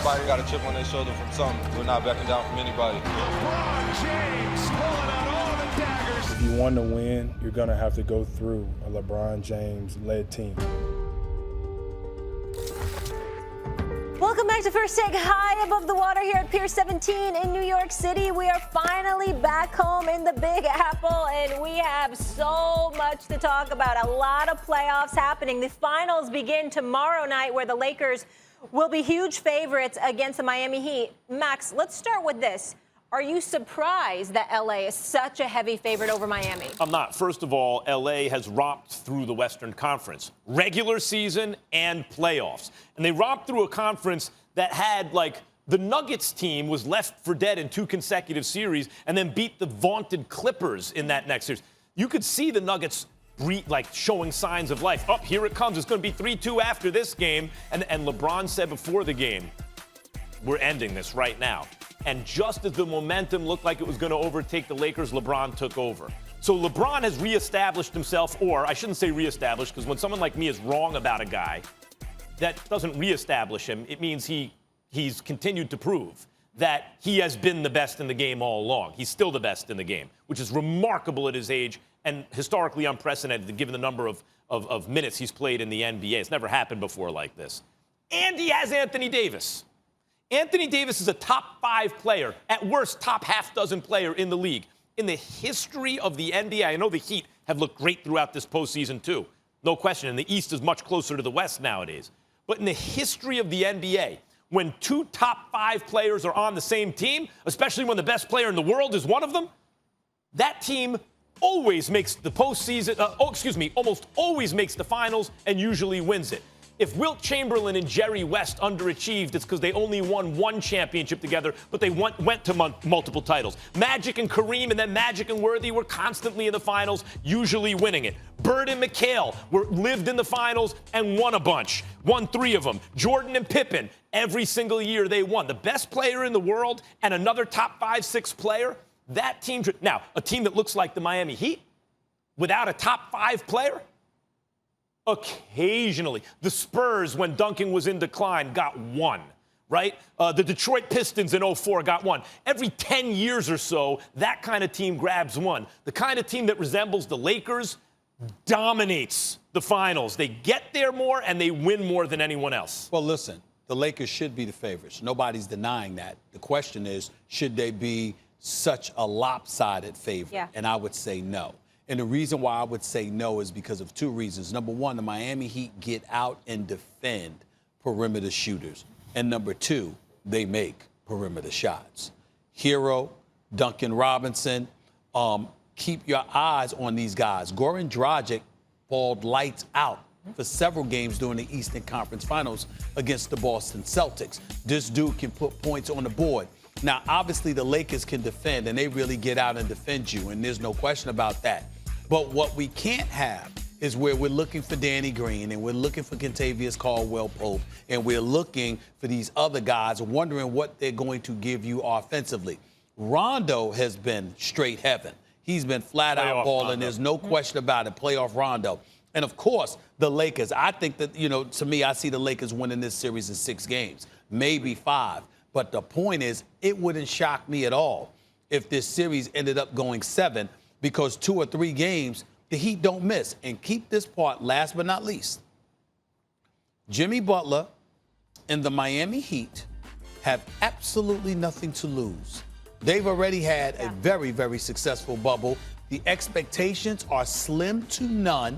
Everybody got a chip on their shoulder from something. We're not backing down from anybody. LeBron James pulling out all the daggers. If you want to win, you're going to have to go through a LeBron James-led team. Welcome back to First Take, high above the water here at Pier 17 in New York City. We are finally back home in the Big Apple, and we have so much to talk about. A lot of playoffs happening. The finals begin tomorrow night, where the Lakers will be huge favorites against the Miami Heat. Max, let's start with this. Are you surprised that LA is such a heavy favorite over Miami? I'm not. First of all, LA has romped through the Western Conference, regular season and playoffs. And they romped through a conference that had, like, the Nuggets team was left for dead in 2 consecutive series and then beat the vaunted Clippers in that next series. You could see the Nuggets showing signs of life. Oh, here it comes. It's going to be 3-2 after this game. And LeBron said before the game, we're ending this right now. And just as the momentum looked like it was going to overtake the Lakers, LeBron took over. So LeBron has reestablished himself, or I shouldn't say reestablished, because when someone like me is wrong about a guy, that doesn't reestablish him. It means he's continued to prove that he has been the best in the game all along. He's still the best in the game, which is remarkable at his age and historically unprecedented given the number of minutes he's played in the NBA. It's never happened before like this. And he has Anthony Davis. Anthony Davis is a top 5 player, at worst, top half-dozen player in the league. In the history of the NBA, I know the Heat have looked great throughout this postseason, too. No question. And the East is much closer to the West nowadays. But in the history of the NBA, when 2 top 5 players are on the same team, especially when the best player in the world is one of them, that team always makes the postseason, almost always makes the finals and usually wins it. If Wilt Chamberlain and Jerry West underachieved, it's because they only won 1 championship together, but they went to multiple titles. Magic and Kareem and then Magic and Worthy were constantly in the finals, usually winning it. Bird and McHale lived in the finals and won a bunch, won 3 of them. Jordan and Pippen, every single year they won. The best player in the world and another top 5, 6 player, that team. Now, a team that looks like the Miami Heat without a top 5 player, occasionally. The Spurs, when Duncan was in decline, got 1, right? The Detroit Pistons in 04 got 1. Every 10 years or so, that kind of team grabs 1. The kind of team that resembles the Lakers dominates the finals. They get there more and they win more than anyone else. Well, listen, the Lakers should be the favorites. Nobody's denying that. The question is, should they be such a lopsided favorite? Yeah. And I would say no. And the reason why I would say no is because of 2 reasons. Number 1, the Miami Heat get out and defend perimeter shooters. And number 2, they make perimeter shots. Hero, Duncan Robinson, keep your eyes on these guys. Goran Dragic balled lights out for several games during the Eastern Conference Finals against the Boston Celtics. This dude can put points on the board. Now, obviously, the Lakers can defend, and they really get out and defend you, and there's no question about that. But what we can't have is where we're looking for Danny Green, and we're looking for Kentavious Caldwell-Pope, and we're looking for these other guys, wondering what they're going to give you offensively. Rondo has been straight heaven. He's been flat-out balling. There's no question about it, playoff Rondo. And, of course, the Lakers. I think that, to me, I see the Lakers winning this series in 6 games, maybe 5. But the point is, it wouldn't shock me at all if this series ended up going 7, because 2 or 3 games, the Heat don't miss. And keep this part, last but not least. Jimmy Butler and the Miami Heat have absolutely nothing to lose. They've already had a very, very successful bubble. The expectations are slim to none.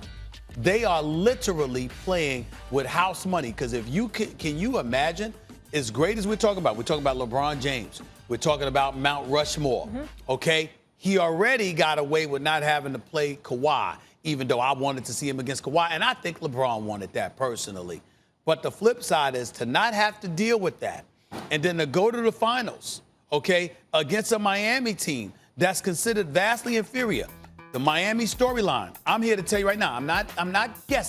They are literally playing with house money. Because if you can you imagine, as great as we're talking about LeBron James. We're talking about Mount Rushmore, okay? He already got away with not having to play Kawhi, even though I wanted to see him against Kawhi, and I think LeBron wanted that personally. But the flip side is to not have to deal with that and then to go to the finals, okay, against a Miami team that's considered vastly inferior. The Miami storyline, I'm here to tell you right now, I'm not guessing.